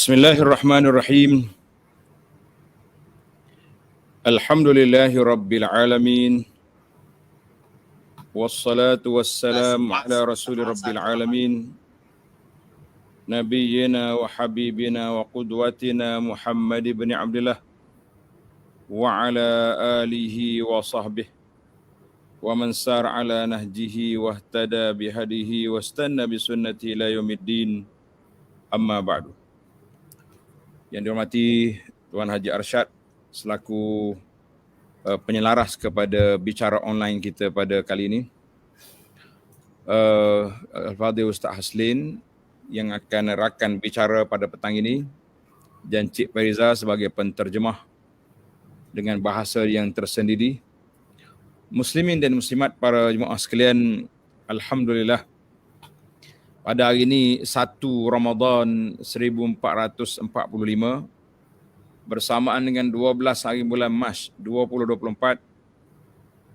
Bismillahirrahmanirrahim. Alhamdulillahi rabbil alamin. Wassalatu wassalamu ala rasuli rabbil alamin. Nabiyyina wa habibina wa qudwatina Muhammad ibn Abdullah wa ala alihi wa sahbihi wa man sar ala nahjihi wa ihtada bihadihi wa istanna bisunnati ila yaumiddin. Amma ba'du. Yang dihormati Tuan Haji Arsyad selaku penyelaras kepada bicara online kita pada kali ini. Al-Fadhil Ustaz Haslin yang akan rakan bicara pada petang ini dan Cik Fariza sebagai penterjemah dengan bahasa yang tersendiri. Muslimin dan muslimat para jemaah sekalian, alhamdulillah pada hari ini 1 Ramadan 1445 bersamaan dengan 12 hari bulan Mac 2024.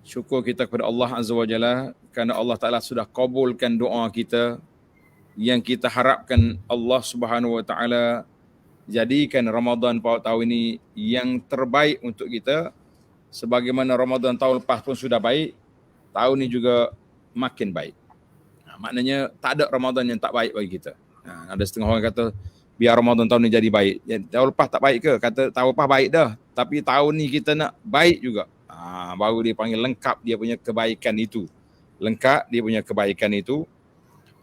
Syukur kita kepada Allah Azza wa Jalla kerana Allah Ta'ala sudah kabulkan doa kita yang kita harapkan Allah Subhanahu wa Ta'ala jadikan Ramadan pada tahun ini yang terbaik untuk kita. Sebagaimana Ramadan tahun lepas pun sudah baik, tahun ini juga makin baik. Maknanya tak ada Ramadan yang tak baik bagi kita. Ada setengah orang kata biar Ramadan tahun ni jadi baik. Tahun lepas tak baik ke? Kata tahun lepas baik dah. Tapi tahun ni kita nak baik juga. Baru dia panggil lengkap dia punya kebaikan itu. Lengkap dia punya kebaikan itu.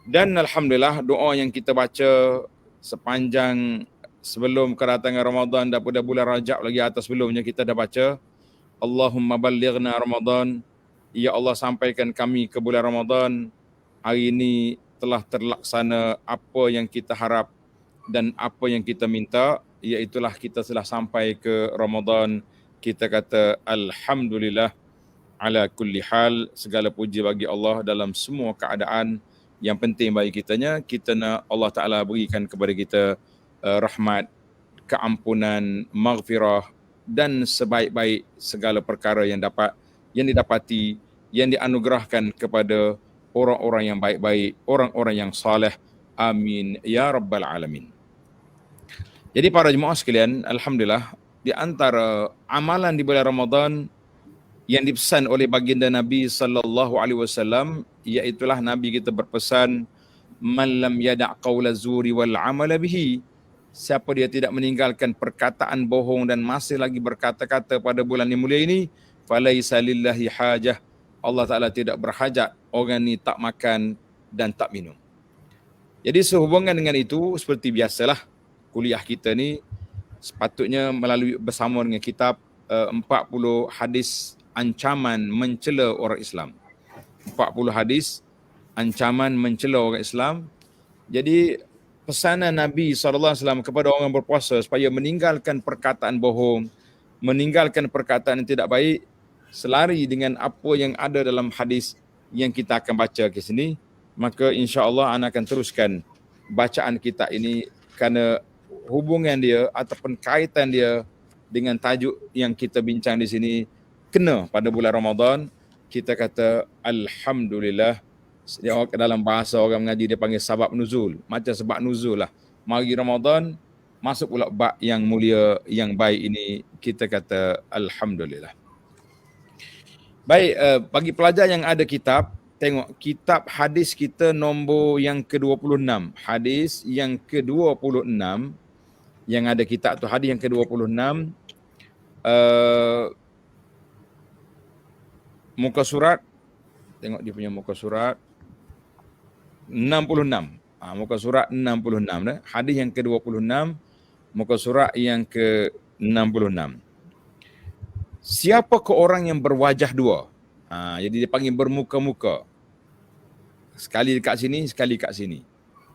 Dan alhamdulillah doa yang kita baca sepanjang sebelum kedatangan Ramadan daripada bulan Rajab lagi atas sebelumnya kita dah baca Allahumma ballighna Ramadan. Ya Allah sampaikan kami ke bulan Ramadan. Hari ini telah terlaksana apa yang kita harap dan apa yang kita minta, iaitulah kita telah sampai ke Ramadan. Kita kata alhamdulillah ala kulli hal, segala puji bagi Allah dalam semua keadaan. Yang penting bagi kitanya, kita nak Allah Ta'ala berikan kepada kita rahmat, keampunan, maghfirah dan sebaik-baik segala perkara yang didapati, yang dianugerahkan kepada orang-orang yang baik-baik, orang-orang yang saleh. Amin ya rabbal alamin. Jadi para jemaah sekalian, alhamdulillah di antara amalan di bulan Ramadan yang dipesan oleh baginda Nabi sallallahu alaihi wasallam, iaitulah Nabi kita berpesan, man lam yada' qaula zuri wal amala bihi, siapa dia tidak meninggalkan perkataan bohong dan masih lagi berkata-kata pada bulan yang mulia ini, falaisa lillahi hajah, Allah Ta'ala tidak berhajat orang ni tak makan dan tak minum. Jadi sehubungan dengan itu, seperti biasalah kuliah kita ni sepatutnya melalui bersama dengan kitab 40 hadis ancaman mencela orang Islam. 40 hadis ancaman mencela orang Islam. Jadi pesanan Nabi SAW kepada orang berpuasa supaya meninggalkan perkataan bohong, meninggalkan perkataan yang tidak baik, selari dengan apa yang ada dalam hadis yang kita akan baca ke sini. Maka insya-Allah ana akan teruskan bacaan kita ini kerana hubungan dia ataupun kaitan dia dengan tajuk yang kita bincang di sini kena pada bulan Ramadan. Kita kata alhamdulillah. Dalam bahasa orang mengaji dia panggil sabab nuzul, macam sebab nuzul lah. Mari Ramadan masuk pula bab yang mulia yang baik ini, kita kata alhamdulillah. Baik, bagi pelajar yang ada kitab, tengok kitab hadis kita nombor yang ke-26. Hadis yang ke-26 yang ada kitab tu, hadis yang ke-26, muka surat, tengok dia punya muka surat 66. Muka surat 66 dah. Hadis yang ke-26, muka surat yang ke-66. Siapakah orang yang berwajah dua? Jadi dia panggil bermuka-muka. Sekali dekat sini, sekali dekat sini.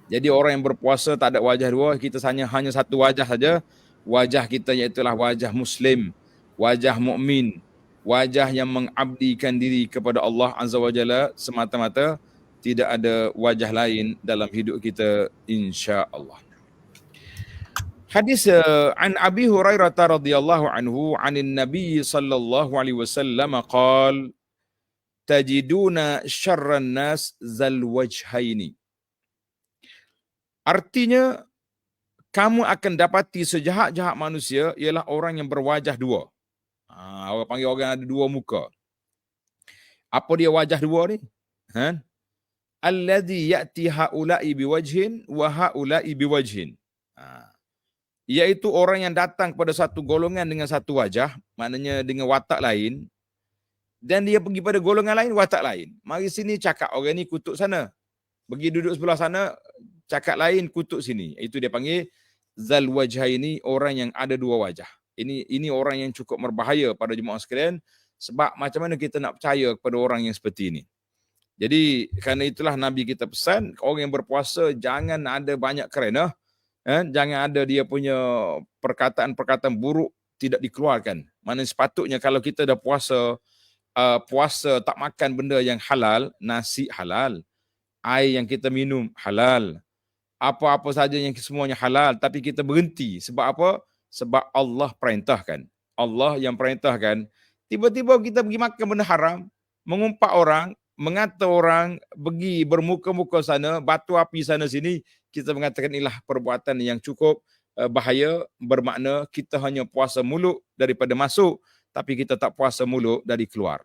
Jadi orang yang berpuasa tak ada wajah dua, kita hanya satu wajah saja. Wajah kita iaitulah wajah Muslim, wajah mukmin, wajah yang mengabdikan diri kepada Allah Azza wa Jalla semata-mata. Tidak ada wajah lain dalam hidup kita, insya-Allah. Hadis an Abi Hurairah radhiyallahu anhu anin Nabi sallallahu alaihi wasallam qala tajiduna syarran nas zal wajhaini. Artinya kamu akan dapati sejahat-jahat manusia ialah orang yang berwajah dua. Orang panggil orang ada dua muka. Apa dia wajah dua ni? Alladhi ya'ti haula'i biwajhin wa haula'i biwajhin. Iaitu orang yang datang kepada satu golongan dengan satu wajah, maknanya dengan watak lain, dan dia pergi pada golongan lain, watak lain. Mari sini cakap orang ni, kutuk sana. Pergi duduk sebelah sana, cakap lain, kutuk sini. Itu dia panggil zal wajhaini, orang yang ada dua wajah. Ini orang yang cukup berbahaya pada jemaah sekalian, sebab macam mana kita nak percaya kepada orang yang seperti ini. Jadi kerana itulah Nabi kita pesan, orang yang berpuasa jangan ada banyak kerana, jangan ada dia punya perkataan-perkataan buruk tidak dikeluarkan. Mana sepatutnya kalau kita dah puasa tak makan benda yang halal, nasi halal, air yang kita minum halal, apa-apa saja yang semuanya halal, tapi kita berhenti. Sebab apa? Sebab Allah perintahkan. Allah yang perintahkan. Tiba-tiba kita pergi makan benda haram, mengumpat orang, mengata orang, pergi bermuka-muka sana, batu api sana sini, kita mengatakan inilah perbuatan yang cukup bahaya, bermakna kita hanya puasa mulut daripada masuk, tapi kita tak puasa mulut dari keluar.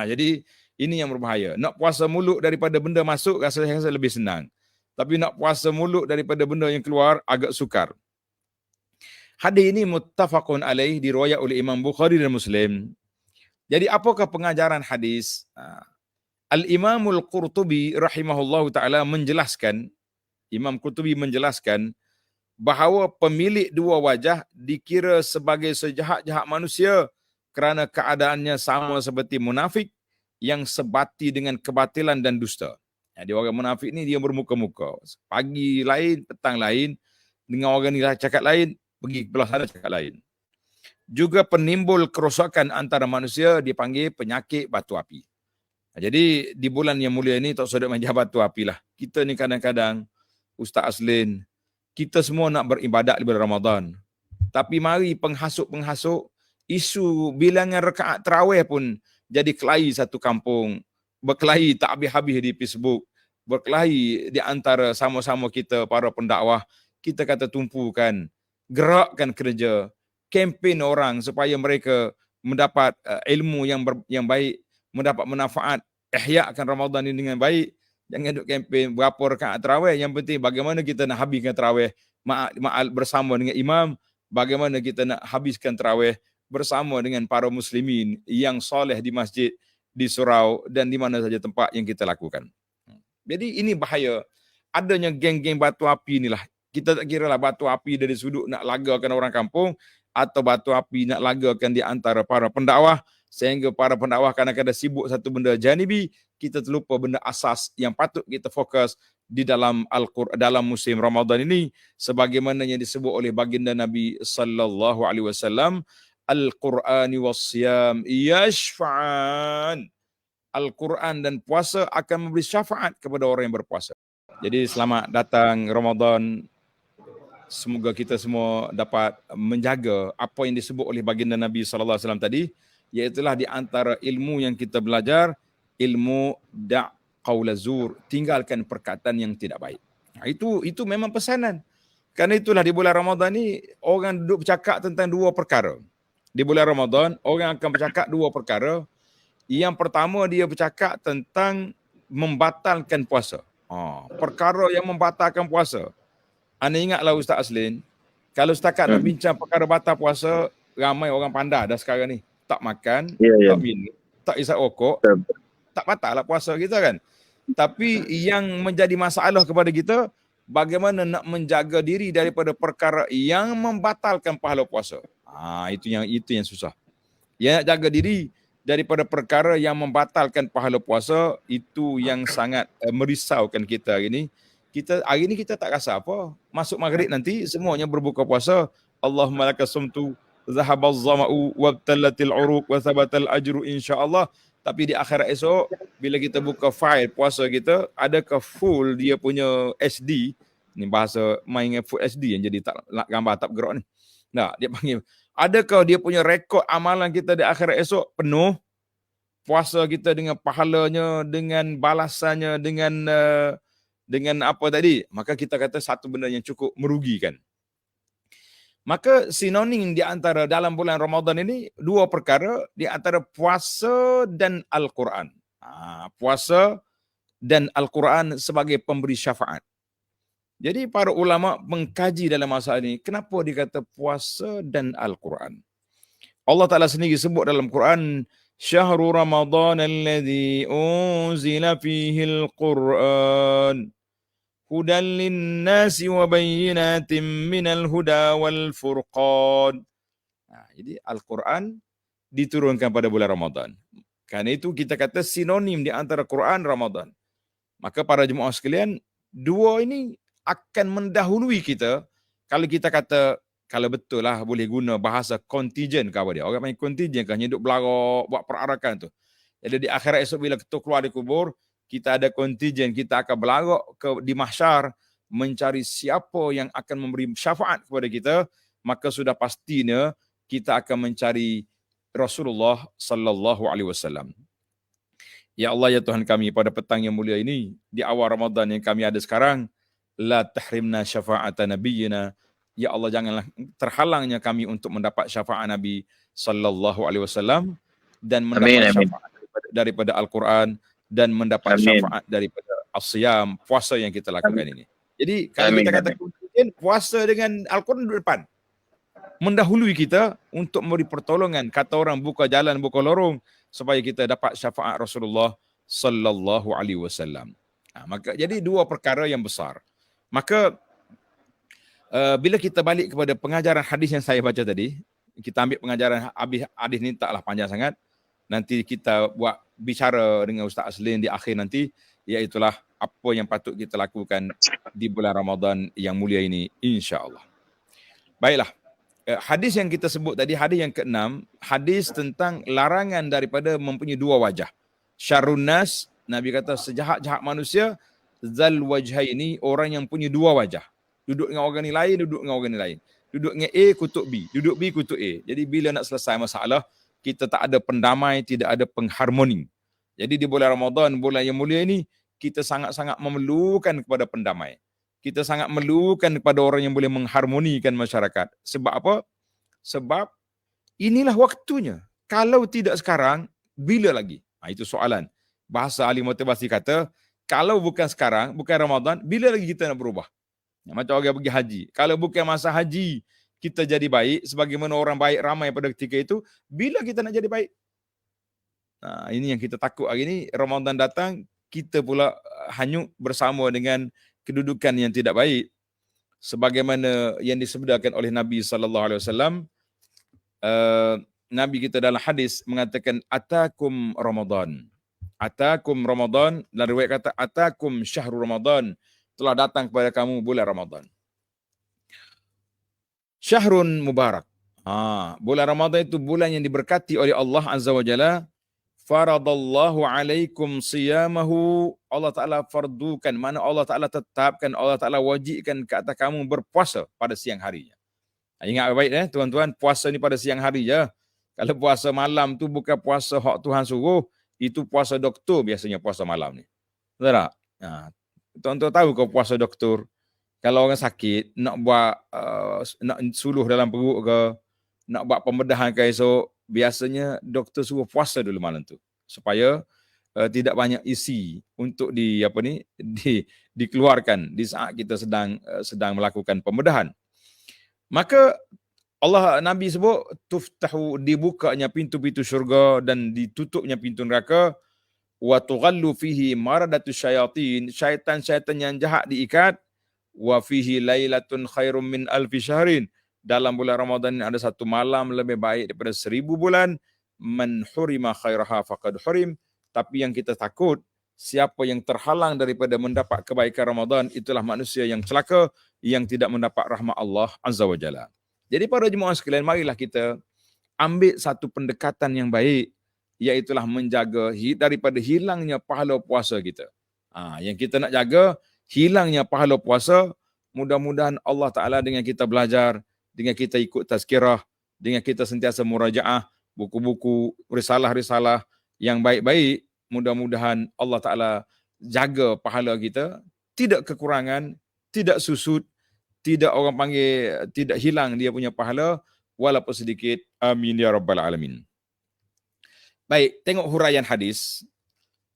Jadi ini yang berbahaya. Nak puasa mulut daripada benda masuk rasa lebih senang. Tapi nak puasa mulut daripada benda yang keluar agak sukar. Hadis ini muttafaqun alaih, diriwayat oleh Imam Bukhari dan Muslim. Jadi apakah pengajaran hadis? Al-Imamul Qurtubi rahimahullahu ta'ala menjelaskan, Imam Qurtubi menjelaskan bahawa pemilik dua wajah dikira sebagai sejahat-jahat manusia kerana keadaannya sama seperti munafik yang sebati dengan kebatilan dan dusta. Jadi orang munafik ni dia bermuka-muka. Pagi lain, petang lain, dengan orang ni cakap lain, pergi ke belah sana cakap lain. Juga penimbul kerosakan antara manusia dipanggil penyakit batu api. Jadi di bulan yang mulia ini tak sedap main batu api lah. Kita ni kadang-kadang, Ustaz Aslin, kita semua nak beribadat di bulan Ramadan. Tapi mari penghasut-penghasut, isu bilangan rakaat tarawih pun jadi kelahi satu kampung. Berkelahi tak habis-habis di Facebook. Berkelahi di antara sama-sama kita para pendakwah. Kita kata tumpukan, gerakkan kerja, kempen orang supaya mereka mendapat ilmu yang baik, mendapat manfaat, ihyakan Ramadan ini dengan baik. Jangan duk kempen berapa rakaat tarawih, yang penting bagaimana kita nak habiskan tarawih bersama dengan imam, bagaimana kita nak habiskan tarawih bersama dengan para muslimin yang soleh di masjid, di surau dan di mana saja tempat yang kita lakukan. Jadi ini bahaya. Adanya geng-geng batu api inilah. Kita tak kira lah batu api dari sudut nak lagakan orang kampung atau batu api nak lagakan di antara para pendakwah, sehingga para pendakwah kadang-kadang sibuk satu benda janibi, kita terlupa benda asas yang patut kita fokus di dalam Al-Quran dalam musim Ramadan ini, sebagaimana yang disebut oleh baginda Nabi sallallahu alaihi wasallam, Al-Qur'ani was-siyam yashfa'an. Al-Quran dan puasa akan memberi syafaat kepada orang yang berpuasa. Jadi selamat datang Ramadan. Semoga kita semua dapat menjaga apa yang disebut oleh baginda Nabi sallallahu alaihi wasallam tadi, iaitulah di antara ilmu yang kita belajar, ilmu da' qaula zur, tinggalkan perkataan yang tidak baik. Itu memang pesanan. Karena itulah di bulan Ramadan ni orang duduk bercakap tentang dua perkara. Di bulan Ramadan orang akan bercakap dua perkara. Yang pertama dia bercakap tentang membatalkan puasa. Perkara yang membatalkan puasa. Anda ingatlah Ustaz Aslin, kalau setakat nak bincang perkara batal puasa, ramai orang pandai dah sekarang ni. Tak makan, tak minum, tak isap rokok, tak batal lah puasa kita kan. Tapi yang menjadi masalah kepada kita, bagaimana nak menjaga diri daripada perkara yang membatalkan pahala puasa. Itu yang susah. Yang nak jaga diri daripada perkara yang membatalkan pahala puasa, itu yang sangat merisaukan kita hari ini. Hari ini kita tak rasa apa. Masuk maghrib nanti semuanya berbuka puasa. Allahumma laka sumtu zahabaz zama'u wabtallatil uruq wa thabatal ajru insya-Allah. Tapi di akhirat esok bila kita buka file puasa kita, adakah full dia punya SD? Ni bahasa main full SD yang jadi tak gambar tak bergerak ni. Nah, dia panggil, adakah dia punya rekod amalan kita di akhirat esok penuh? Puasa kita dengan pahalanya, dengan balasannya, dengan apa tadi? Maka kita kata satu benda yang cukup merugikan. Maka sinonim di antara dalam bulan Ramadan ini dua perkara, di antara puasa dan Al-Quran. Puasa dan Al-Quran sebagai pemberi syafaat. Jadi para ulama mengkaji dalam masalah ini, kenapa dikata puasa dan Al-Quran? Allah Ta'ala sendiri sebut dalam Quran, Syahrul Ramadan alladhi unzila fihi al-Quran hudan linnasi wa bayyinatin minal huda wal furqan. Jadi Al-Quran diturunkan pada bulan Ramadan. Karena itu kita kata sinonim di antara Quran Ramadan. Maka para jemaah sekalian, dua ini akan mendahului kita. Kalau kita kata, kalau betul lah boleh guna bahasa kontijen ke apa dia. Orang panggil kontijen kan, hidup belagak, buat perarakan tu. Jadi di akhirat esok bila kita keluar dari kubur, kita ada kontijen, kita akan belagak di mahsyar, mencari siapa yang akan memberi syafaat kepada kita, maka sudah pastinya kita akan mencari Rasulullah sallallahu alaihi wasallam. Ya Allah, ya Tuhan kami, pada petang yang mulia ini, di awal Ramadan yang kami ada sekarang, la tahrimna syafa'ata nabiyyina. Ya Allah, janganlah terhalangnya kami untuk mendapat syafaat Nabi sallallahu alaihi wasallam dan mendapat syafaat daripada Al-Quran dan mendapat syafaat daripada as-siyam, puasa yang kita lakukan ini. Jadi kalau kita kata puasa dengan Al-Quran di depan, mendahului kita untuk memberi pertolongan. Kata orang, buka jalan, buka lorong supaya kita dapat syafaat Rasulullah sallallahu alaihi wasallam. Maka jadi dua perkara yang besar. Maka bila kita balik kepada pengajaran hadis yang saya baca tadi, kita ambil pengajaran hadis ni taklah panjang sangat. Nanti kita buat bicara dengan Ustaz Aslin di akhir nanti, iaitulah apa yang patut kita lakukan di bulan Ramadan yang mulia ini, insya-Allah. Baiklah. Hadis yang kita sebut tadi, hadis yang ke-6, hadis tentang larangan daripada mempunyai dua wajah. Syarrun nas, Nabi kata sejahat-jahat manusia, zal wajhaini, orang yang punya dua wajah. Duduk dengan orang ni lain, duduk dengan orang ni lain. Duduk dengan A, kutuk B. Duduk B, kutuk A. Jadi bila nak selesai masalah, kita tak ada pendamai, tidak ada pengharmoni. Jadi di bulan Ramadan, bulan yang mulia ini, kita sangat-sangat memerlukan kepada pendamai. Kita sangat memerlukan kepada orang yang boleh mengharmonikan masyarakat. Sebab apa? Sebab inilah waktunya. Kalau tidak sekarang, bila lagi? Itu soalan. Bahasa ahli motivasi kata, kalau bukan sekarang, bukan Ramadan, bila lagi kita nak berubah? Macam orang pergi haji. Kalau bukan masa haji, kita jadi baik, sebagaimana orang baik ramai pada ketika itu, bila kita nak jadi baik? Ini yang kita takut hari ini, Ramadan datang, kita pula hanyut bersama dengan kedudukan yang tidak baik, sebagaimana yang disebutkan oleh Nabi SAW. Nabi kita dalam hadis mengatakan atakum Ramadan, dan riwayat kata atakum syahrul Ramadan, telah datang kepada kamu bulan Ramadan. Syahrun mubarak. Bulan Ramadan itu bulan yang diberkati oleh Allah Azza wa Jalla. Faradallahu alaikum siyamahu, Allah Ta'ala fardukan, mana Allah Ta'ala tetapkan, Allah Ta'ala wajibkan ke atas kamu berpuasa pada siang harinya. Ingat baik tuan-tuan, puasa ni pada siang hari je. Kalau puasa malam tu bukan puasa hak Tuhan suruh, itu puasa doktor biasanya puasa malam ni. Betul tak? Tuan-tuan tahu kau puasa doktor, kalau orang sakit, nak buat nak suluh dalam perut ke, nak buat pembedahan ke esok, biasanya doktor suruh puasa dulu malam tu supaya tidak banyak isi untuk dikeluarkan di saat kita sedang melakukan pembedahan. Maka Nabi sebut tuftahu, dibukanya pintu-pintu syurga dan ditutupnya pintu neraka, wa tughallu fihi maradatu syayatin, syaitan-syaitan yang jahat diikat, wa fihi lailatun khairum min alfi syahrin, dalam bulan Ramadan ini ada satu malam lebih baik daripada 1000 bulan. Man hurima khairaha faqad hurim. Tapi yang kita takut, siapa yang terhalang daripada mendapat kebaikan Ramadan, itulah manusia yang celaka, yang tidak mendapat rahmat Allah Azza wa Jalla. Jadi para jemaah sekalian, marilah kita ambil satu pendekatan yang baik, iaitulah menjaga daripada hilangnya pahala puasa kita. Yang kita nak jaga, hilangnya pahala puasa. Mudah-mudahan Allah Ta'ala dengan kita belajar, dengan kita ikut tazkirah, dengan kita sentiasa murajaah buku-buku, risalah-risalah yang baik-baik, mudah-mudahan Allah Ta'ala jaga pahala kita, tidak kekurangan, tidak susut, tidak orang panggil, tidak hilang dia punya pahala walaupun sedikit. Amin ya rabbal alamin. Baik, tengok huraian hadis.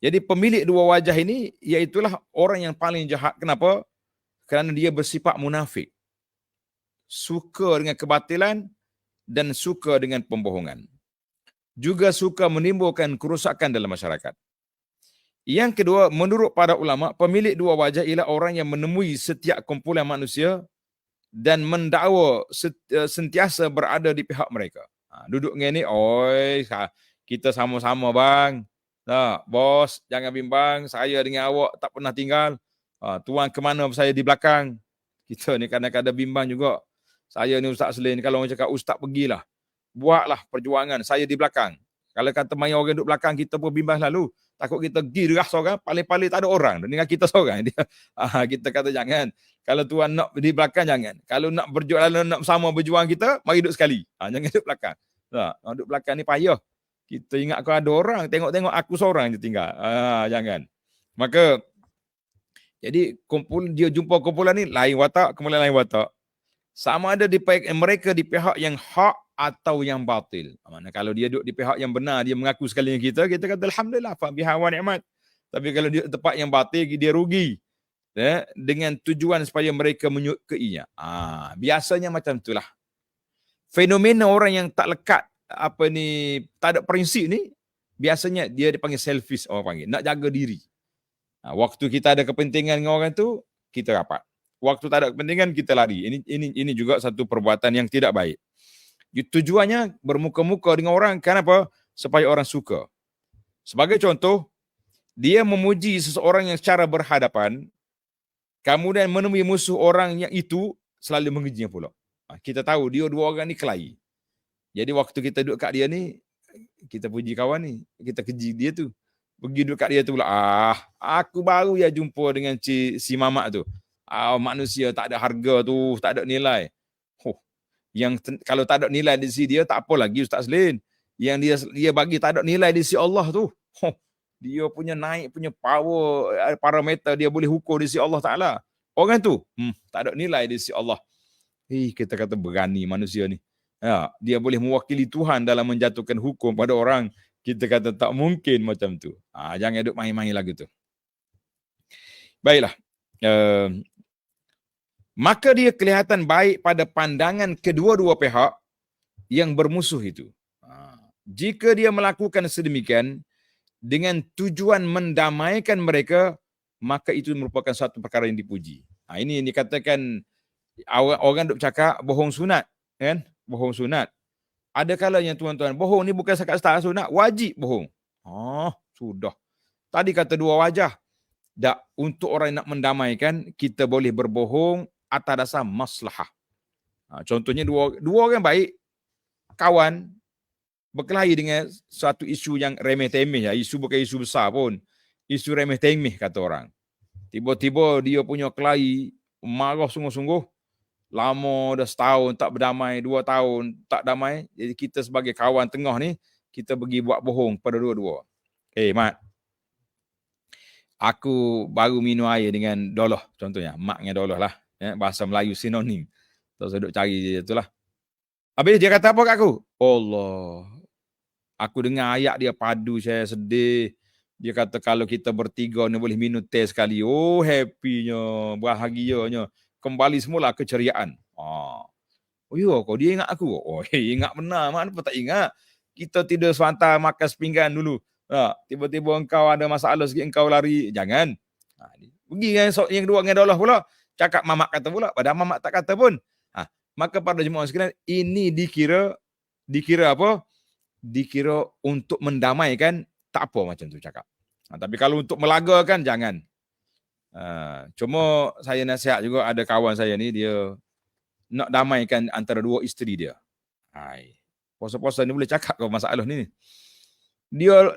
Jadi pemilik dua wajah ini iaitulah orang yang paling jahat. Kenapa? Kerana dia bersifat munafik. Suka dengan kebatilan dan suka dengan pembohongan. Juga suka menimbulkan kerusakan dalam masyarakat. Yang kedua, menurut para ulama, pemilik dua wajah ialah orang yang menemui setiap kumpulan manusia dan mendakwa sentiasa berada di pihak mereka. Duduk dengan ni, oi, kita sama-sama bang. Bos, jangan bimbang, saya dengan awak tak pernah tinggal. Tuan ke mana saya di belakang. Kita ni kadang-kadang bimbang juga. Saya ni Ustaz Selin, kalau orang cakap Ustaz pergilah. Buatlah perjuangan, saya di belakang. Kalau kata main orang duduk belakang, kita pun bimbang lalu. Takut kita pergi derah seorang, paling-paling tak ada orang. Dengan kita seorang. Kita kata jangan. Kalau tuan nak di belakang, jangan. Kalau nak berjuang, nak sama berjuang kita, mari duduk sekali. Jangan duduk belakang. Duduk belakang ni payah. Kita ingat kau ada orang, tengok-tengok aku seorang je tinggal. Jangan. Maka, jadi dia jumpa kumpulan ni, lain watak, kemudian lain watak. Sama ada mereka di pihak yang hak atau yang batil. Mana kalau dia duduk di pihak yang benar, dia mengaku sekali dengan kita kata alhamdulillah fa biha wa ni'mat. Tapi kalau dia tempat yang batil, dia rugi. Dengan tujuan supaya mereka menyukainya. Biasanya macam itulah. Fenomena orang yang tak lekat tak ada prinsip ni, biasanya dia dipanggil selfish, orang panggil, nak jaga diri. Waktu kita ada kepentingan dengan orang tu, kita rapat. Waktu tak ada kepentingan, kita lari. Ini juga satu perbuatan yang tidak baik. Tujuannya bermuka-muka dengan orang, kenapa? Supaya orang suka. Sebagai contoh, dia memuji seseorang yang secara berhadapan, kemudian menemui musuh orang yang itu, selalu mengejinya pula. Kita tahu dia dua orang ni kelahi. Jadi waktu kita duduk kat dia ni, kita puji kawan ni, kita keji dia tu. Pergi duduk kat dia tu pula, aku baru ya jumpa dengan si mamak tu. Manusia tak ada harga tu, tak ada nilai. Yang kalau tak ada nilai di sisi dia, tak apa lagi Ustaz Selin. Yang dia bagi tak ada nilai di sisi Allah tu. Dia punya naik, punya power, parameter, dia boleh hukum di sisi Allah Ta'ala. Orang tu, tak ada nilai di sisi Allah. Kita kata berani manusia ni. Dia boleh mewakili Tuhan dalam menjatuhkan hukum pada orang. Kita kata tak mungkin macam tu. Jangan duduk main-main lagu tu. Baiklah. Maka dia kelihatan baik pada pandangan kedua-dua pihak yang bermusuh itu. Jika dia melakukan sedemikian dengan tujuan mendamaikan mereka, maka itu merupakan satu perkara yang dipuji. Ini dikatakan orang duk cakap bohong sunat, kan? Bohong sunat. Ada kalanya tuan-tuan, bohong ni bukan sekat start sunat, wajib bohong. Sudah. Tadi kata dua wajah. Untuk orang yang nak mendamaikan, kita boleh berbohong atas dasar maslahah. Contohnya dua orang baik, kawan, berkelahi dengan suatu isu yang remeh-temeh. Isu bukan isu besar pun. Isu remeh-temeh kata orang. Tiba-tiba dia punya kelahi, marah sungguh-sungguh. Lama dah setahun tak berdamai, 2 tahun tak damai. Jadi kita sebagai kawan tengah ni, kita pergi buat bohong pada dua-dua. Mat, aku baru minum air dengan doloh. Contohnya, mak dengan doloh lah. Bahasa Melayu sinonim. Terus duduk cari dia tu lah. Habis dia kata apa kat aku? Allah. Aku dengar ayat dia padu, saya sedih. Dia kata kalau kita bertiga ni boleh minum teh sekali. Happynya, bahagianya. Kembali semula keceriaan. Kau dia ingat aku? Ingat benar. Kenapa tak ingat? Kita tidur sewantar makan sepinggan dulu. Tiba-tiba engkau ada masalah sikit, engkau lari. Jangan. Pergi yang kedua dengan dolah pula. Cakap mamak kata pula. Padahal mamak tak kata pun. Maka pada jemaah sekalian, ini dikira apa? Dikira untuk mendamaikan, tak apa macam tu cakap. Tapi kalau untuk melagakan, jangan. Cuma saya nasihat juga, ada kawan saya ni, dia nak damaikan antara dua isteri dia. Puasa-puasa ni boleh cakap kau masalah ni. Dia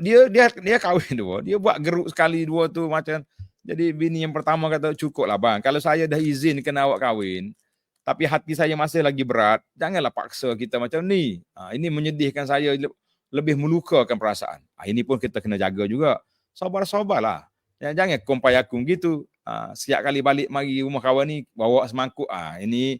kahwin dua, dia buat geruk sekali dua tu macam. Jadi bini yang pertama kata cukup lah bang. Kalau saya dah izinkan awak kahwin, tapi hati saya masih lagi berat, janganlah paksa kita macam ni. Ini menyedihkan saya, lebih melukakan perasaan. Ini pun kita kena jaga juga. Sabar-sabarlah. Jangan kompai aku gitu. Setiap kali balik mari rumah kawan ni, bawa semangkuk. Ini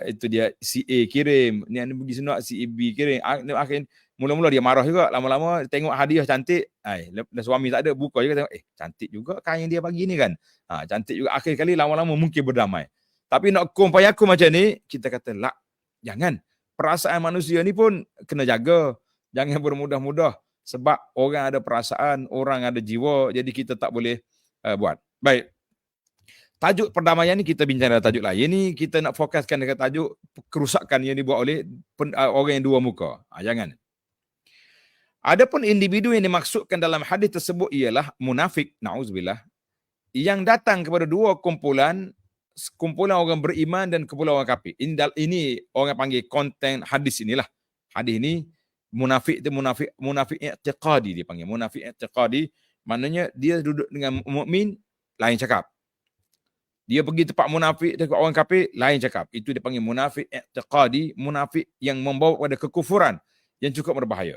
itu dia si A kirim, ni anda pergi senok si B kirim. Akhirnya mula-mula dia marah juga, lama-lama tengok hadiah cantik, dah suami tak ada, buka juga tengok, cantik juga kain yang dia bagi ni kan. Cantik juga, akhir kali lama-lama mungkin berdamai. Tapi nak kumpayakku macam ni, kita kata lah, jangan. Perasaan manusia ni pun kena jaga. Jangan bermudah-mudah. Sebab orang ada perasaan, orang ada jiwa, jadi kita tak boleh buat. Baik. Tajuk perdamaian ni kita bincang dalam tajuk lain. Ini kita nak fokuskan dekat tajuk kerusakan yang dibuat oleh orang yang dua muka. Jangan. Adapun individu yang dimaksudkan dalam hadis tersebut ialah munafik, na'udzubillah, yang datang kepada dua kumpulan orang beriman dan kumpulan orang kafir. Ini orang panggil konten hadis inilah. Hadis ini munafik itu munafik i'tiqadi dia panggil. Munafik i'tiqadi maknanya dia duduk dengan mukmin lain cakap. Dia pergi tempat munafik dekat orang kafir lain cakap. Itu dia panggil munafik i'tiqadi, munafik yang membawa kepada kekufuran yang cukup berbahaya.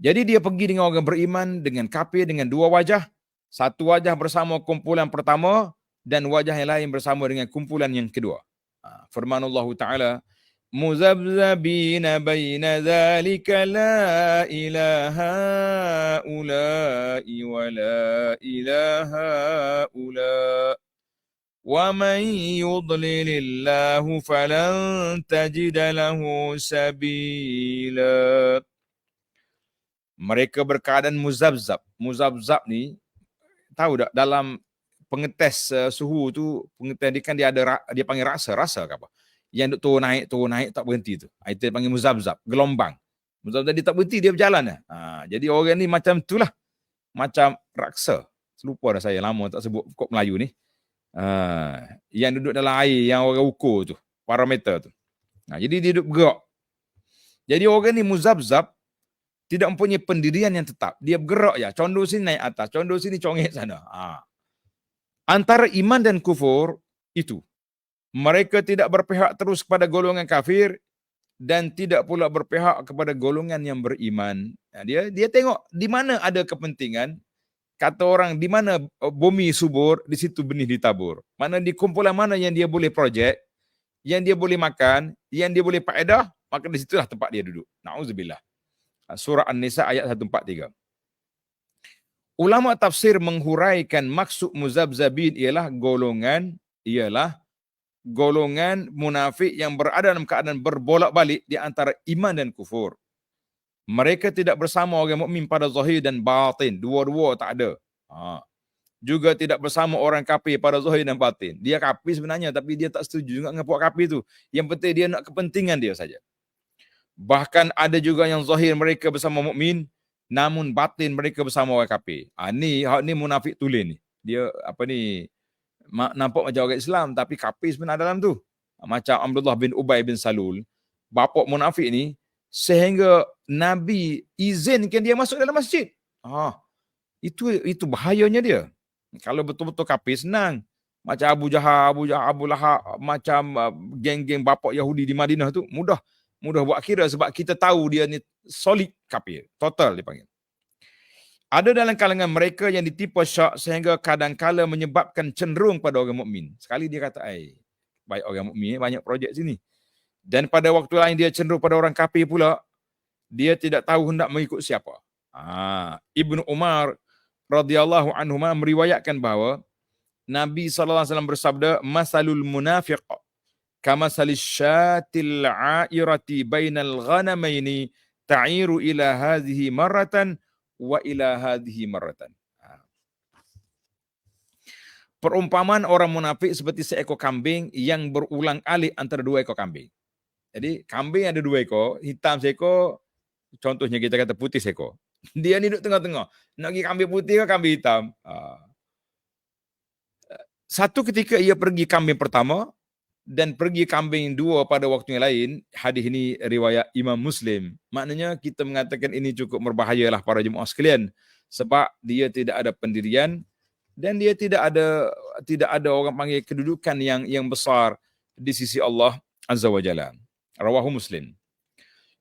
Jadi dia pergi dengan orang beriman, dengan kafir, dengan dua wajah. Satu wajah bersama kumpulan pertama dan wajah yang lain bersama dengan kumpulan yang kedua. Firman Allah Ta'ala, muzabzabina baina dhalika la ilaha ulai wa la ilaha ula wa man yudlilillahu falan tajida lahu sabila. Mereka berkeadaan muzabzab. Muzabzab ni tahu tak, dalam pengetes suhu tu, pengetes dia kan dia panggil rasa ke apa? Yang duk turun naik tak berhenti tu. Itu dia panggil muzabzab, gelombang. Muzabzab dia tak berhenti, dia berjalan. Jadi orang ni macam itulah. Macam raksa. Lupa dah saya, lama tak sebut kod Melayu ni. Yang duduk dalam air, yang orang ukur tu, parameter tu. Jadi dia duduk bergerak. Jadi orang ni muzabzab, tidak mempunyai pendirian yang tetap. Dia bergerak ya, condor sini naik atas, condor sini congek sana. Antara iman dan kufur itu. Mereka tidak berpihak terus kepada golongan kafir dan tidak pula berpihak kepada golongan yang beriman. Dia tengok di mana ada kepentingan. Kata orang, di mana bumi subur, di situ benih ditabur. Mana di kumpulan mana yang dia boleh projek, yang dia boleh makan, yang dia boleh faedah, maka di situlah tempat dia duduk. Na'udzubillah. Surah An-Nisa ayat 143. Ulama tafsir menghuraikan maksud muzabzabin ialah golongan munafik yang berada dalam keadaan berbolak-balik di antara iman dan kufur. Mereka tidak bersama orang mukmin pada zahir dan batin. Dua-dua tak ada. Juga tidak bersama orang kafir pada zahir dan batin. Dia kafir sebenarnya tapi dia tak setuju juga dengan puak kafir tu. Yang penting dia nak kepentingan dia saja. Bahkan ada juga yang zahir mereka bersama mukmin, namun batin mereka bersama orang kafir. Ni munafik tulen ni. Dia nampak macam orang Islam tapi kafir sebenarnya dalam tu. Macam Abdullah bin Ubay bin Salul, bapa munafik ni, sehingga Nabi izinkan dia masuk dalam masjid. Itu bahayanya dia. Kalau betul-betul kafir senang. Macam Abu Lahab, macam geng-geng bapa Yahudi di Madinah tu, mudah buat kira sebab kita tahu dia ni solid kafir. Total dipanggil. Ada dalam kalangan mereka yang ditipu syak sehingga kadang-kala menyebabkan cenderung pada orang mukmin. Sekali dia kata, baik orang mukmin banyak projek sini. Dan pada waktu lain dia cenderung pada orang kafir pula. Dia tidak tahu hendak mengikut siapa. Ibnu Umar radhiyallahu anhu meriwayatkan bahawa Nabi SAW bersabda, masalul munafiq kamasalis syatil a'irati bainal ghanamaini ta'iru ila hadhihi marratan wa ila hadhihi marratan. Perumpamaan orang munafik seperti seekor kambing yang berulang alik antara dua ekor kambing. Jadi kambing ada dua ekor, hitam seekor, contohnya kita kata putih seekor. Dia ni duduk tengah-tengah. Nak pergi kambing putih ke kambing hitam? Satu ketika ia pergi kambing pertama dan pergi kambing dua pada waktu yang lain. Hadis ini riwayat Imam Muslim. Maknanya kita mengatakan ini cukup berbahaya lah para jemaah sekalian. Sebab dia tidak ada pendirian dan dia tidak ada orang panggil kedudukan yang besar di sisi Allah Azza wa Jalla. Rawahu Muslim.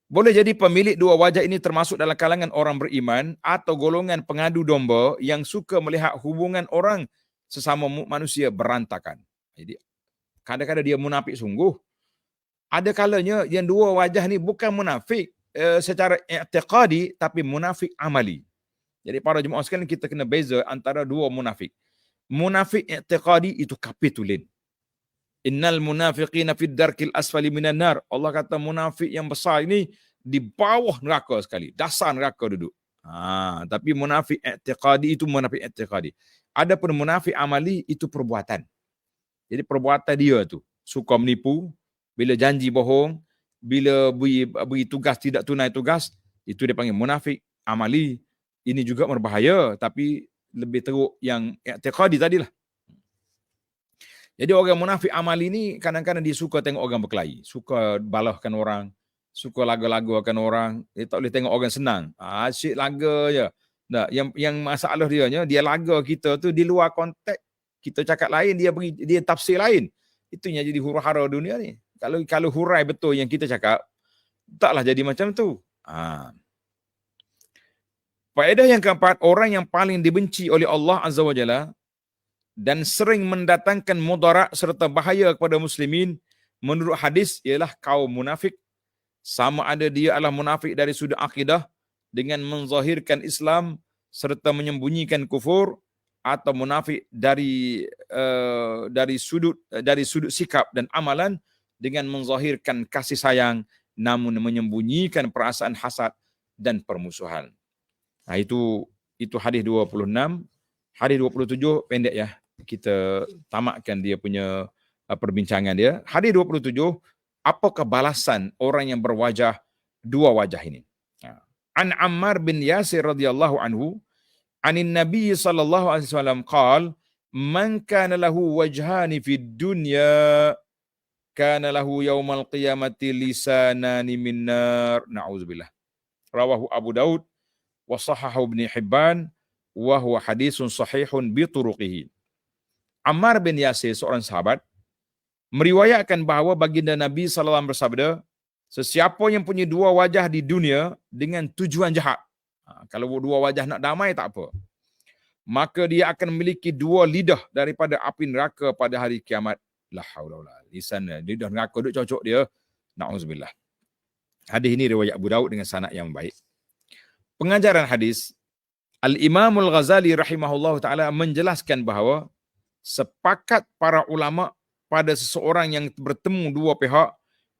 Boleh jadi pemilik dua wajah ini termasuk dalam kalangan orang beriman atau golongan pengadu domba yang suka melihat hubungan orang sesama manusia berantakan. Jadi kadang-kadang dia munafik sungguh. Ada kalanya yang dua wajah ni bukan munafik secara i'tiqadi tapi munafik amali. Jadi para jemaah sekalian kita kena beza antara dua munafik. Munafik i'tiqadi itu kapitulin. Innal munafiqina fid darkil asfali minan nar. Allah kata munafik yang besar ini di bawah neraka sekali, dasar neraka duduk. Tapi munafik i'tiqadi itu munafik i'tiqadi. Adapun munafik amali itu perbuatan. Jadi perbuatan dia tu suka menipu, bila janji bohong, bila beri tugas tidak tunai tugas, itu dia panggil munafik amali. Ini juga berbahaya tapi lebih teruk yang i'tiqadi tadilah. Jadi orang munafik amali ni kadang-kadang dia suka tengok orang berkelahi, suka balahkan orang, suka laga-lagakan orang. Dia tak boleh tengok orang senang. Asyik laga je. Nah, yang masalah dia laga kita tu di luar konteks. Kita cakap lain, dia tafsir lain. Itu yang jadi huru-hara dunia ni. Kalau hurai betul yang kita cakap, taklah jadi macam tu. Faedah yang keempat, orang yang paling dibenci oleh Allah Azza wa Jalla dan sering mendatangkan mudarat serta bahaya kepada muslimin menurut hadis ialah kaum munafik. Sama ada dia adalah munafik dari sudut akidah dengan menzahirkan Islam serta menyembunyikan kufur, atau munafik dari sudut sikap dan amalan dengan menzahirkan kasih sayang namun menyembunyikan perasaan hasad dan permusuhan. Itu hadis 26. Hadis 27 pendek ya. Kita tamatkan dia punya perbincangan dia. Hadis 27, apakah balasan orang yang berwajah dua wajah ini? An Ammar bin Yasir radhiyallahu anhu anin Nabi sallallahu alaihi wasallam qaal man kana lahu wajhani fid dunya kana lahu yaumal qiyamati lisanani min nar. Na'udzubillah. Rawahu Abu Daud wa sahahahu Ibnu Hibban wa huwa hadisun sahihun bi turuqihi. Ammar bin Yasir, seorang sahabat, meriwayatkan bahawa baginda Nabi SAW bersabda, sesiapa yang punya dua wajah di dunia dengan tujuan jahat, kalau dua wajah nak damai tak apa, maka dia akan memiliki dua lidah daripada api neraka pada hari kiamat. La haula wala lisan, lidah neraka duk cocok dia. Na'udzubillah. Hadis ini riwayat Abu Daud dengan sanad yang baik. Pengajaran hadis, Al-Imam Al-Ghazali rahimahullah ta'ala menjelaskan bahawa sepakat para ulama pada seseorang yang bertemu dua pihak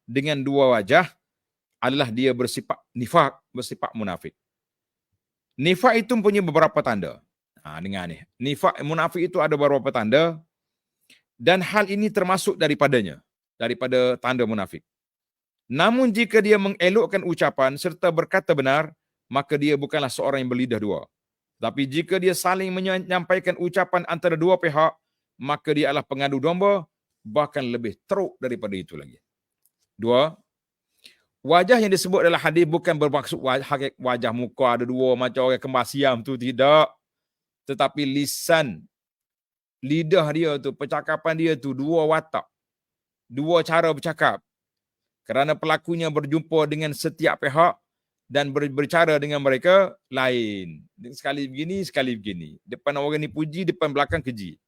dengan dua wajah adalah dia bersifat nifak, bersifat munafik. Nifak itu punya beberapa tanda. Dengar ni. Nifak, munafik itu ada beberapa tanda dan hal ini termasuk daripada tanda munafik. Namun jika dia mengelokkan ucapan serta berkata benar, maka dia bukanlah seorang yang berlidah dua. Tapi jika dia saling menyampaikan ucapan antara dua pihak, maka dia adalah pengadu domba, bahkan lebih teruk daripada itu lagi. Dua, wajah yang disebut dalam hadis bukan bermaksud wajah muka ada dua macam orang kembar siam tu, tidak. Tetapi lisan, lidah dia tu, percakapan dia tu, dua watak, dua cara bercakap. Kerana pelakunya berjumpa dengan setiap pihak dan berbicara dengan mereka lain. Sekali begini, sekali begini. Depan orang ni puji, depan belakang keji.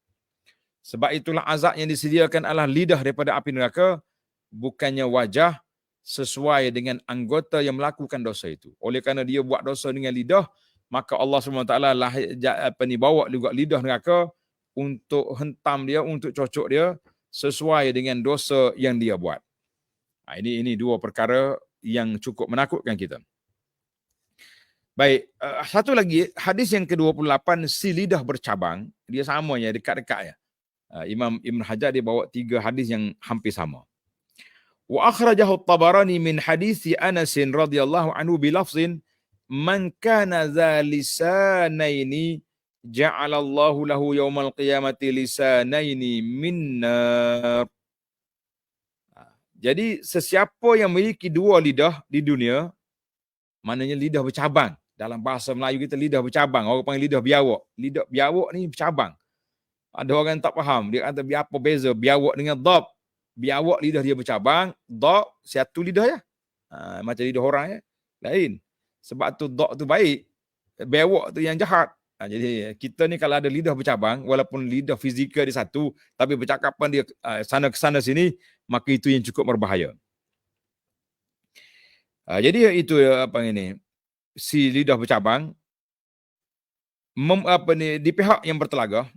Sebab itulah azab yang disediakan adalah lidah daripada api neraka, bukannya wajah sesuai dengan anggota yang melakukan dosa itu. Oleh kerana dia buat dosa dengan lidah, maka Allah SWT bawa juga lidah neraka untuk hentam dia, untuk cocok dia sesuai dengan dosa yang dia buat. Ini dua perkara yang cukup menakutkan kita. Baik, satu lagi, hadis yang ke-28, si lidah bercabang, dia sama ya, dekat-dekat ya. Imam Ibn Hajar dia bawa 3 hadis yang hampir sama. Wa akhrajahu at-Tabarani min hadisi Anas radhiyallahu anhu bi lafzin man kana za lisanaini ja'ala Allahu lahu yaumal qiyamati lisanaini min nar. Jadi sesiapa yang memiliki dua lidah di dunia, maknanya lidah bercabang. Dalam bahasa Melayu kita lidah bercabang, orang panggil lidah biawak. Lidah biawak ni bercabang. Ada orang tak faham, dia kata apa beza biawak dengan dhab. Biawak lidah dia bercabang, dhab satu lidah ya. Macam lidah orang lain. Sebab tu dok tu baik, bewok tu yang jahat. Jadi kita ni kalau ada lidah bercabang, walaupun lidah fizikal dia satu, tapi percakapan dia sana ke sana sini, maka itu yang cukup berbahaya. Jadi itu apa ini, si lidah bercabang di pihak yang bertelagah,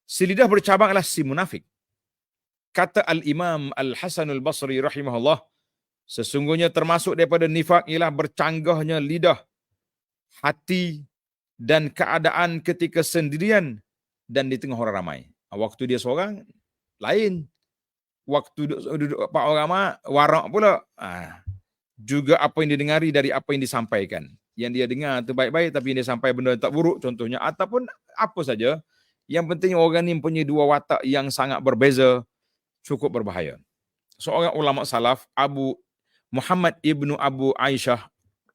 si lidah bercabang adalah si munafik. Kata Al-Imam Al-Hasan Al-Basri rahimahullah, sesungguhnya termasuk daripada nifak ialah bercanggahnya lidah, hati dan keadaan ketika sendirian dan di tengah orang ramai. Waktu dia seorang lain, waktu duduk pak orang ramai warak pula. Juga apa yang didengari dari apa yang disampaikan. Yang dia dengar tu baik-baik tapi yang dia sampai benda tak buruk contohnya, ataupun apa saja. Yang penting orang ni punya dua watak yang sangat berbeza, cukup berbahaya. Seorang ulama salaf, Abu Muhammad ibnu Abu Aisyah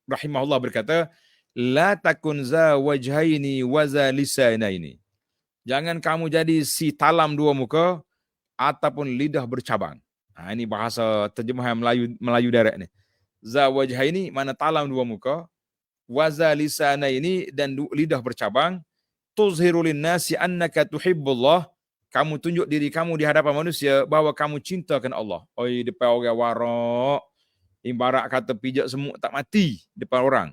rahimahullah berkata, la takun za wajhaini wa za lisanaini. Jangan kamu jadi si talam dua muka ataupun lidah bercabang. Ini bahasa terjemahan Melayu direct ni. Za wajhaini mana talam dua muka, wa za lisanaini dan lidah bercabang, tuzhiru linnasi annaka tuhibbullah. Kamu tunjuk diri kamu di hadapan manusia bahawa kamu cintakan Allah. Oi, depan orang warak, ibarat kata pijak semut tak mati depan orang.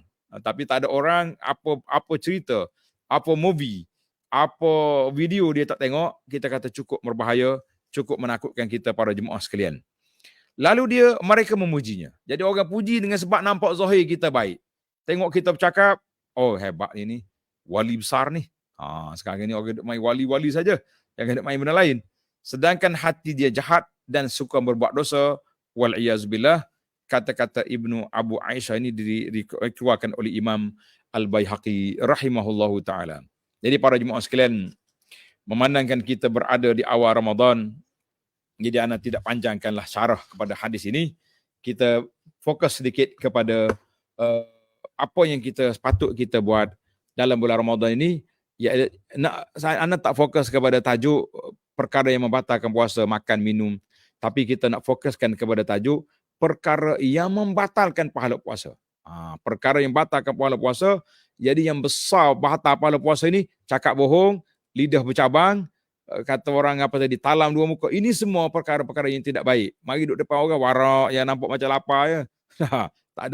Tapi tak ada orang, apa cerita, apa movie, apa video dia tak tengok, kita kata cukup berbahaya, cukup menakutkan kita para jemaah sekalian. Lalu mereka memujinya. Jadi orang puji dengan sebab nampak zahir kita baik. Tengok kita bercakap, oh hebat ini, wali besar ni. Sekarang ni orang main wali-wali saja, jangan main benda lain. Sedangkan hati dia jahat dan suka berbuat dosa, wal'iyazbillah. Kata-kata Ibnu Abu Aisyah ini dikeluarkan oleh Imam Al-Baihaqi rahimahullahu ta'ala. Jadi para jemaah sekalian, memandangkan kita berada di awal Ramadan, jadi ana tidak panjangkanlah syarah kepada hadis ini. Kita fokus sedikit kepada apa yang patut kita buat dalam bulan Ramadan ini. Ya, ana tak fokus kepada tajuk perkara yang membatalkan puasa, makan, minum. Tapi kita nak fokuskan kepada tajuk perkara yang membatalkan pahala puasa. Perkara yang batalkan pahala puasa. Jadi yang besar batal pahala puasa ini, cakap bohong, lidah bercabang, kata orang apa tadi, talam dua muka. Ini semua perkara-perkara yang tidak baik. Mari duduk depan orang warak yang nampak macam lapar ya. Tak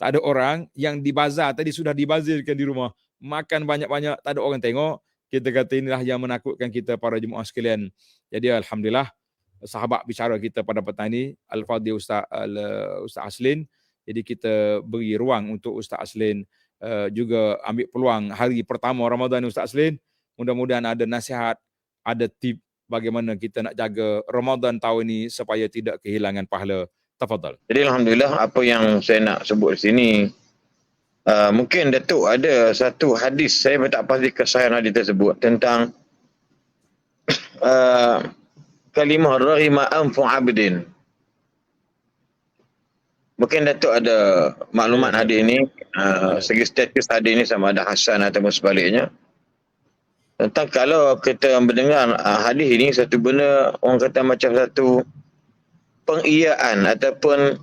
ada orang yang di bazar tadi sudah dibazirkan di rumah. Makan banyak-banyak, tak ada orang tengok. Kita kata inilah yang menakutkan kita para jemaah sekalian. Jadi alhamdulillah, sahabat bicara kita pada petang ini, Al-Fadhil Ustaz Aslin. Jadi kita beri ruang untuk Ustaz Aslin juga ambil peluang hari pertama Ramadan Ustaz Aslin. Mudah-mudahan ada nasihat, ada tip bagaimana kita nak jaga Ramadan tahun ini supaya tidak kehilangan pahala. Tafadhal. Jadi alhamdulillah apa yang saya nak sebut di sini, mungkin Datuk ada satu hadis, saya tak pasti kesahihan hadis tersebut, tentang kalimah rahima anfu abdin. Mungkin Datuk ada maklumat hadis ini, segi status hadis ini sama ada hasan ataupun sebaliknya. Tentang kalau kita mendengar hadis ini, satu benda orang kata macam satu pengiyaan ataupun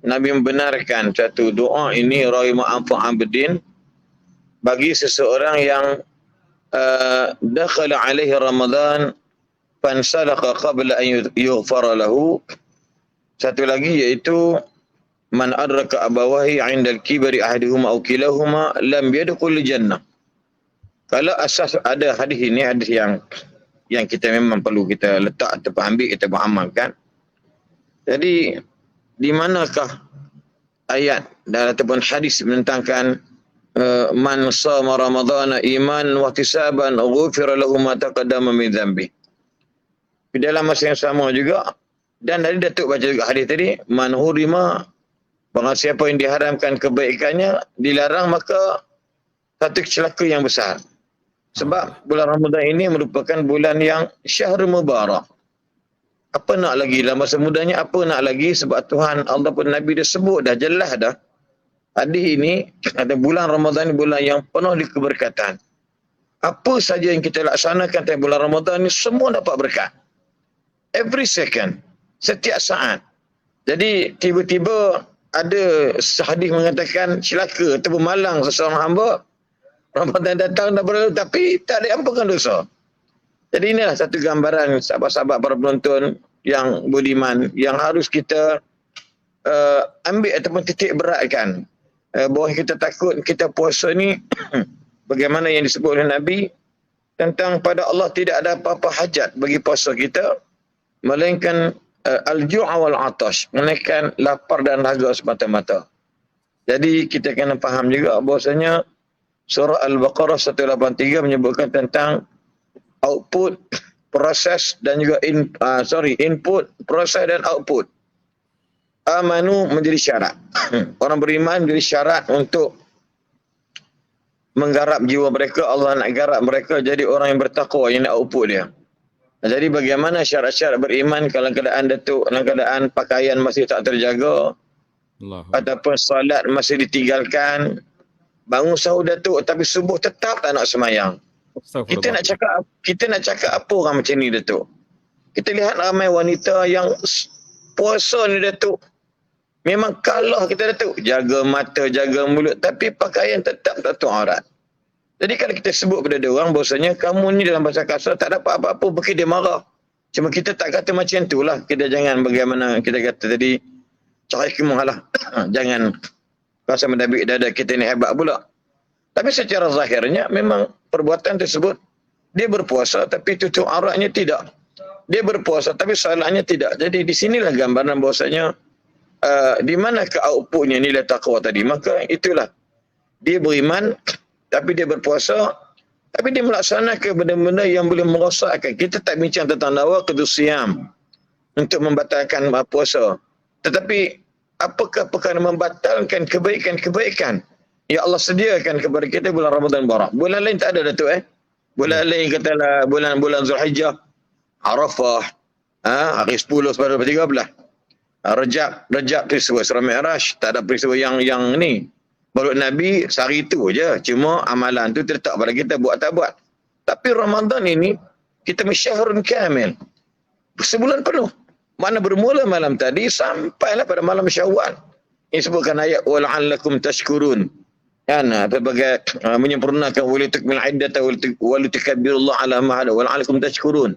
Nabi membenarkan satu doa ini, rahima anfu abdin, bagi seseorang yang dakhala alaihi Ramadan fansalaqa qabla an yughfara lahu. Satu lagi iaitu man adraka abawahi 'inda al-kibri ahaduhuma aw kilahuma lam yadkhul jannah. Kalau asas ada hadis ini, hadis yang kita memang perlu kita letak atau ambil, kita beramalkan. Jadi di manakah ayat dan ataupun hadis menentangkan man shama ramadhana iman wa ihtisaban ghufira lahu ma taqaddama min dhanbi. Di dalam masa yang sama juga, dan tadi Datuk baca juga hadis tadi, man hurima, barang siapa yang diharamkan kebaikannya, dilarang, maka satu kecelakaan yang besar. Sebab bulan Ramadan ini merupakan bulan yang syahrul mubarak. Apa nak lagi dalam masa mudanya, apa nak lagi, sebab Tuhan Allah pun Nabi dia sebut dah, jelas dah. Hadis ini, ada bulan Ramadan ini bulan yang penuh di keberkatan. Apa saja yang kita laksanakan dalam bulan Ramadan ini, semua dapat berkat. Every second, setiap saat. Jadi tiba-tiba ada hadis mengatakan celaka atau malang seseorang hamba, Ramadan datang dah berlalu tapi tak diampunkan dosa. Jadi inilah satu gambaran sahabat-sahabat para penonton yang budiman yang harus kita ambil ataupun titik beratkan. Bahawa kita takut kita puasa ni bagaimana yang disebut oleh Nabi tentang pada Allah tidak ada apa-apa hajat bagi puasa kita melainkan al-ju' wal atash, melainkan lapar dan dahaga semata-mata. Jadi kita kena faham juga bahawasanya surah Al-Baqarah 183 menyebutkan tentang output, proses dan juga input, proses dan output. Amanu menjadi syarat. Orang beriman menjadi syarat untuk menggarap jiwa mereka. Allah nak garap mereka jadi orang yang bertakwa, yang nak output dia. Jadi bagaimana syarat-syarat beriman kalau keadaan datuk, dalam keadaan pakaian masih tak terjaga, ataupun solat masih ditinggalkan, bangun sahur datuk tapi subuh tetap tak nak semayang. Kita nak cakap apa orang macam ni datuk? Kita lihat ramai wanita yang puasa ni datuk, memang kalah kita datuk, jaga mata, jaga mulut tapi pakaian tetap tak tutup aurat. Jadi kalau kita sebut pada dia orang bahasanya kamu ni dalam bahasa kasar tak dapat apa-apa, mungkin dia marah. Cuma kita tak kata macam tu lah. Kita jangan bagaimana kita kata tadi, cakap hikmah lah. Jangan rasa mendabik dada kita ni hebat pula. Tapi secara zahirnya memang perbuatan tersebut, dia berpuasa tapi tutup auratnya tidak. Dia berpuasa tapi salatnya tidak. Jadi di sinilah gambaran bahasanya di mana ke outputnya nilai taqwa tadi. Maka itulah, dia beriman tapi dia berpuasa, tapi dia melaksanakan benda-benda yang boleh merosakkan. Kita tak bincang tentang nawaqidus siyam untuk membatalkan puasa. Tetapi apakah perkara membatalkan kebaikan-kebaikan yang Allah sediakan kepada kita bulan Ramadan Barak. Bulan lain tak ada datuk Bulan lain katalah bulan Zulhijjah, Arafah, hari 10 sampai 13. Rejab peristiwa Isra Mi'raj, tak ada peristiwa yang ni. Baru Nabi sehari itu je. Cuma amalan tu terletak pada kita buat tak buat. Tapi Ramadan ini kita syahrun kamil. Sebulan penuh. Mana bermula malam tadi sampailah pada malam Syawal. Ini sebutkan ayat wala'allakum tashkurun. Kan berbagai menyempurnakan walitukmil iddata walitukabbirullaha ala ma hada wala'allakum tashkurun.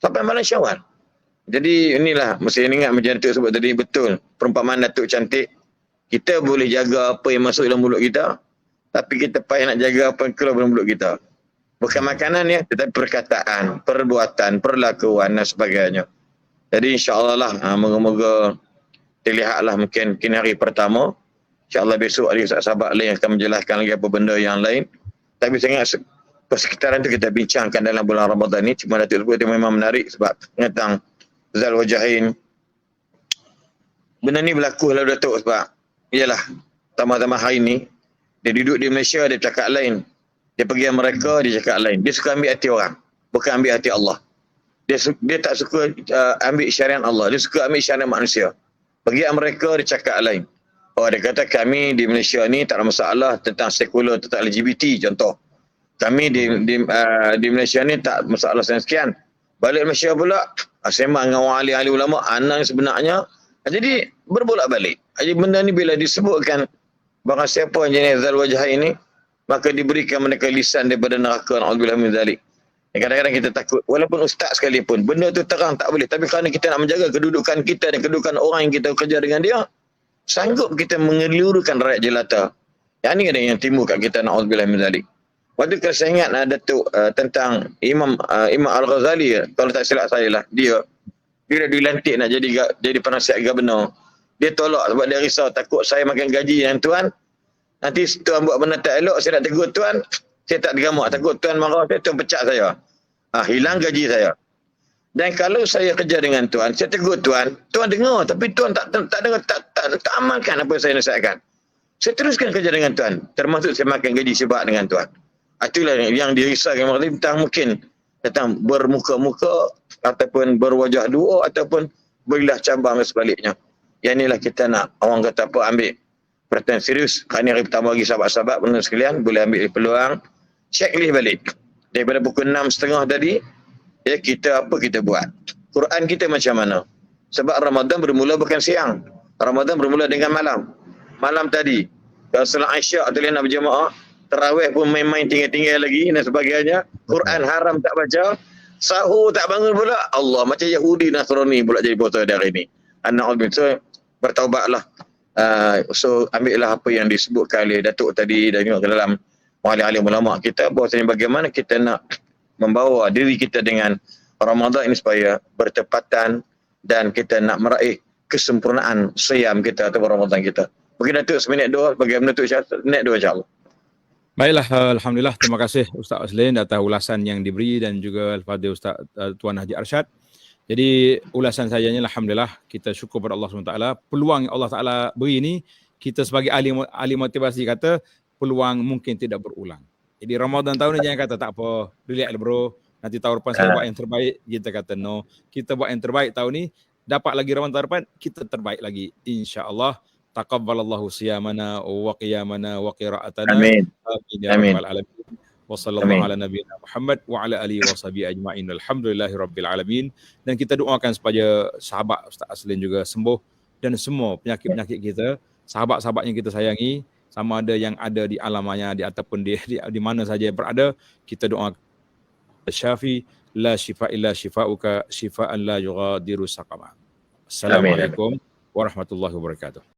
Sampai malam Syawal. Jadi inilah mesti ingat macam Datuk sebut tadi, betul. Perumpamaan Datuk cantik. Kita boleh jaga apa yang masuk dalam mulut kita, tapi kita payah nak jaga apa yang keluar dalam mulut kita. Bukan makanan ya, tetapi perkataan, perbuatan, perlakuan dan sebagainya. Jadi insya-Allah lah, moga-moga terlihatlah mungkin hari pertama. InsyaAllah besok ada sahabat lain yang akan menjelaskan lagi apa benda yang lain. Tapi saya ingat persekitaran itu kita bincangkan dalam bulan Ramadan ni. Cuma Datuk sebut itu memang menarik sebab tentang Zal Wajahin. Benda ni berlaku lah Datuk sebab ialah tambah-tambah hari ni dia duduk di Malaysia, dia cakap lain. Dia pergi Amerika, dia cakap lain. Dia suka ambil hati orang, bukan ambil hati Allah. Dia tak suka ambil syariat Allah, dia suka ambil syariat manusia. Pergi Amerika, dia cakap lain. Dia kata kami di Malaysia ni tak ada masalah tentang sekular, tentang LGBT contoh. Kami di Malaysia ni tak masalah sekian. Balik Malaysia pula, sembang dengan orang ahli-ahli ulama, anak sebenarnya. Jadi berbolak-balik. Jadi benda ni bila disebutkan barang siapa yang jenis Zal Wajah ini, maka diberikan mereka lisan daripada neraka. Na'udzubillah min zalik. Kadang-kadang kita takut. Walaupun ustaz sekalipun, benda tu terang tak boleh. Tapi kerana kita nak menjaga kedudukan kita dan kedudukan orang yang kita kerja dengan dia, sanggup kita mengelurukan rakyat jelata. Yang ni ada yang timbul kat kita. Na'udzubillah min zalik. Waktu kalau saya ingat Datuk tentang Imam Al-Ghazali, kalau tak silap saya lah, dia bila dilantik nak jadi penasihat gubernur, dia tolak sebab dia risau takut saya makan gaji dengan tuan. Nanti tuan buat benda tak elok, saya nak tegur tuan, saya tak digamak. Takut tuan marah saya, tuan pecat saya. Hilang gaji saya. Dan kalau saya kerja dengan tuan, saya tegur tuan, tuan dengar tapi tuan tak dengar, tak amalkan apa yang saya nasihatkan. Saya teruskan kerja dengan tuan, termasuk saya makan gaji sebab dengan tuan. Itulah yang dirisaukan tentang mungkin tentang bermuka-muka ataupun berwajah dua ataupun berilah cabang dan sebaliknya. Yang inilah kita nak orang kata apa ambil perhatian serius. Kerana hari pertama lagi sahabat-sahabat benda sekalian boleh ambil peluang checklist balik. Daripada pukul 6.30 tadi, kita apa kita buat? Quran kita macam mana? Sebab Ramadan bermula bukan siang. Ramadan bermula dengan malam. Malam tadi, kalau solat Isyak tu nak berjemaah, tarawih pun main-main tinggal-tinggal lagi dan sebagainya. Quran haram tak baca, sahur tak bangun pula. Allah, macam Yahudi Nasrani pula jadi puasa dari hari ni. An-na'udzubillah. So, bertaubatlah. So, ambillah apa yang disebutkan oleh Datuk tadi dan juga dalam alim-alim ulama kita, bahawasanya bagaimana kita nak membawa diri kita dengan Ramadan ini supaya bertepatan dan kita nak meraih kesempurnaan siam kita atau Ramadan kita. Mungkin Datuk seminit dua bagi menutup minit dua insya-Allah. Baiklah, alhamdulillah, terima kasih Ustaz Aslin atas ulasan yang diberi dan juga kepada Ustaz Tuan Haji Arsyad. Jadi ulasan saya ni alhamdulillah kita syukur pada Allah SWT. Peluang yang Allah Taala beri ni, kita sebagai ahli motivasi kata peluang mungkin tidak berulang. Jadi Ramadan tahun ni jangan kata tak apa, relax bro, nanti tahun depan saya buat yang terbaik. Kita kata no, kita buat yang terbaik tahun ni, dapat lagi Ramadan tahun depan, kita terbaik lagi insya-Allah. Taqabbalallahu siyamana wa qiyamana wa qira'atana. Amin. Amin ya rabbal alamin. Wa sallallahu ala nabiyina Muhammad wa ala alihi wa sahbihi ajma'in. Alhamdulillahi rabbil alamin. Dan kita doakan supaya sahabat Ustaz Aslin juga sembuh dan semua penyakit-penyakit kita, sahabat-sahabat yang kita sayangi, sama ada yang ada di alam maya ataupun di mana saja berada, kita doa syafi la shifa illa shifauka shifaan la yughadiru saqama. Assalamualaikum warahmatullahi wabarakatuh.